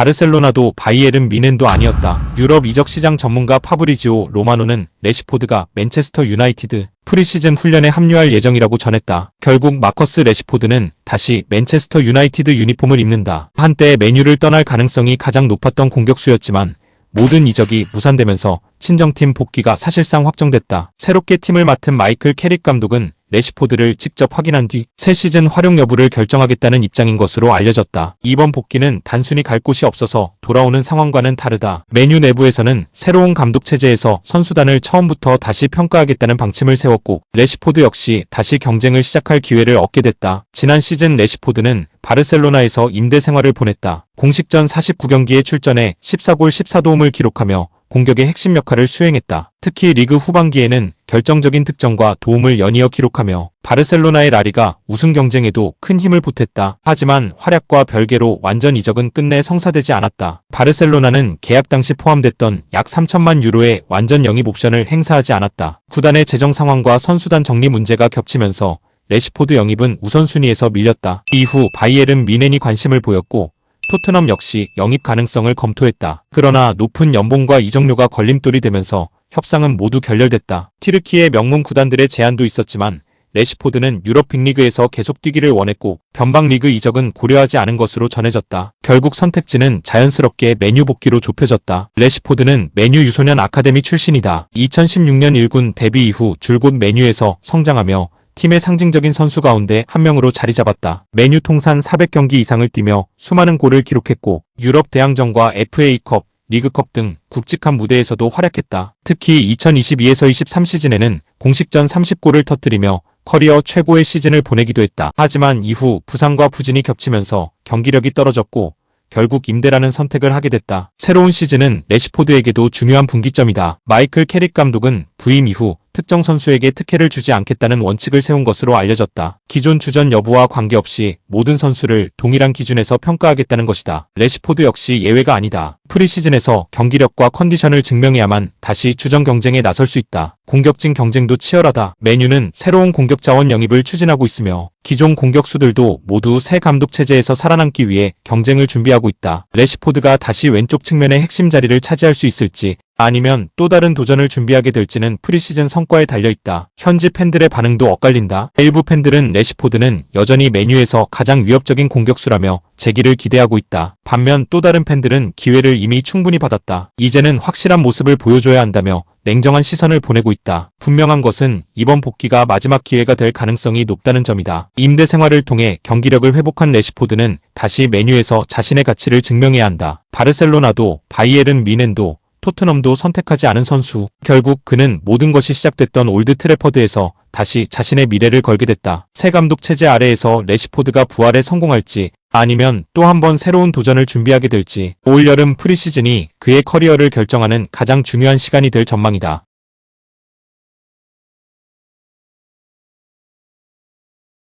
바르셀로나도 바이에른 뮌헨도 아니었다. 유럽 이적 시장 전문가 파브리지오 로마노는 레시포드가 맨체스터 유나이티드 프리시즌 훈련에 합류할 예정이라고 전했다. 결국 마커스 레시포드는 다시 맨체스터 유나이티드 유니폼을 입는다. 한때 맨유를 떠날 가능성이 가장 높았던 공격수였지만 모든 이적이 무산되면서 친정팀 복귀가 사실상 확정됐다. 새롭게 팀을 맡은 마이클 캐릭 감독은 레시포드를 직접 확인한 뒤 새 시즌 활용 여부를 결정하겠다는 입장인 것으로 알려졌다. 이번 복귀는 단순히 갈 곳이 없어서 돌아오는 상황과는 다르다. 맨유 내부에서는 새로운 감독 체제에서 선수단을 처음부터 다시 평가하겠다는 방침을 세웠고 레시포드 역시 다시 경쟁을 시작할 기회를 얻게 됐다. 지난 시즌 레시포드는 바르셀로나에서 임대 생활을 보냈다. 공식전 49경기에 출전해 14골 14도움을 기록하며 공격의 핵심 역할을 수행했다. 특히 리그 후반기에는 결정적인 득점과 도움을 연이어 기록하며 바르셀로나의 라리가 우승 경쟁에도 큰 힘을 보탰다. 하지만 활약과 별개로 완전 이적은 끝내 성사되지 않았다. 바르셀로나는 계약 당시 포함됐던 약 3천만 유로의 완전 영입 옵션을 행사하지 않았다. 구단의 재정 상황과 선수단 정리 문제가 겹치면서 레시포드 영입은 우선순위에서 밀렸다. 이후 바이에른 뮌헨이 관심을 보였고 토트넘 역시 영입 가능성을 검토했다. 그러나 높은 연봉과 이적료가 걸림돌이 되면서 협상은 모두 결렬됐다. 튀르키예 명문 구단들의 제안도 있었지만 레시포드는 유럽 빅리그에서 계속 뛰기를 원했고 변방 리그 이적은 고려하지 않은 것으로 전해졌다. 결국 선택지는 자연스럽게 맨유 복귀로 좁혀졌다. 레시포드는 맨유 유소년 아카데미 출신이다. 2016년 1군 데뷔 이후 줄곧 맨유에서 성장하며 팀의 상징적인 선수 가운데 한 명으로 자리 잡았다. 맨유 통산 400경기 이상을 뛰며 수많은 골을 기록했고 유럽 대항전과 FA컵, 리그컵 등 굵직한 무대에서도 활약했다. 특히 2022에서 23 시즌에는 공식전 30골을 터뜨리며 커리어 최고의 시즌을 보내기도 했다. 하지만 이후 부상과 부진이 겹치면서 경기력이 떨어졌고 결국 임대라는 선택을 하게 됐다. 새로운 시즌은 레시포드에게도 중요한 분기점이다. 마이클 캐릭 감독은 부임 이후 특정 선수에게 특혜를 주지 않겠다는 원칙을 세운 것으로 알려졌다. 기존 주전 여부와 관계없이 모든 선수를 동일한 기준에서 평가하겠다는 것이다. 레시포드 역시 예외가 아니다. 프리시즌에서 경기력과 컨디션을 증명해야만 다시 주전 경쟁에 나설 수 있다. 공격진 경쟁도 치열하다. 맨유는 새로운 공격 자원 영입을 추진하고 있으며 기존 공격수들도 모두 새 감독 체제에서 살아남기 위해 경쟁을 준비하고 있다. 레시포드가 다시 왼쪽 측면의 핵심 자리를 차지할 수 있을지 아니면 또 다른 도전을 준비하게 될지는 프리시즌 성과에 달려있다. 현지 팬들의 반응도 엇갈린다. 일부 팬들은 레시포드는 여전히 맨유에서 가장 위협적인 공격수라며 재기를 기대하고 있다. 반면 또 다른 팬들은 기회를 이미 충분히 받았다. 이제는 확실한 모습을 보여줘야 한다며 냉정한 시선을 보내고 있다. 분명한 것은 이번 복귀가 마지막 기회가 될 가능성이 높다는 점이다. 임대 생활을 통해 경기력을 회복한 레시포드는 다시 맨유에서 자신의 가치를 증명해야 한다. 바르셀로나도 바이에른 뮌헨도 토트넘도 선택하지 않은 선수. 결국 그는 모든 것이 시작됐던 올드 트래퍼드에서 다시 자신의 미래를 걸게 됐다. 새 감독 체제 아래에서 레시포드가 부활에 성공할지 아니면 또 한 번 새로운 도전을 준비하게 될지 올 여름 프리시즌이 그의 커리어를 결정하는 가장 중요한 시간이 될 전망이다.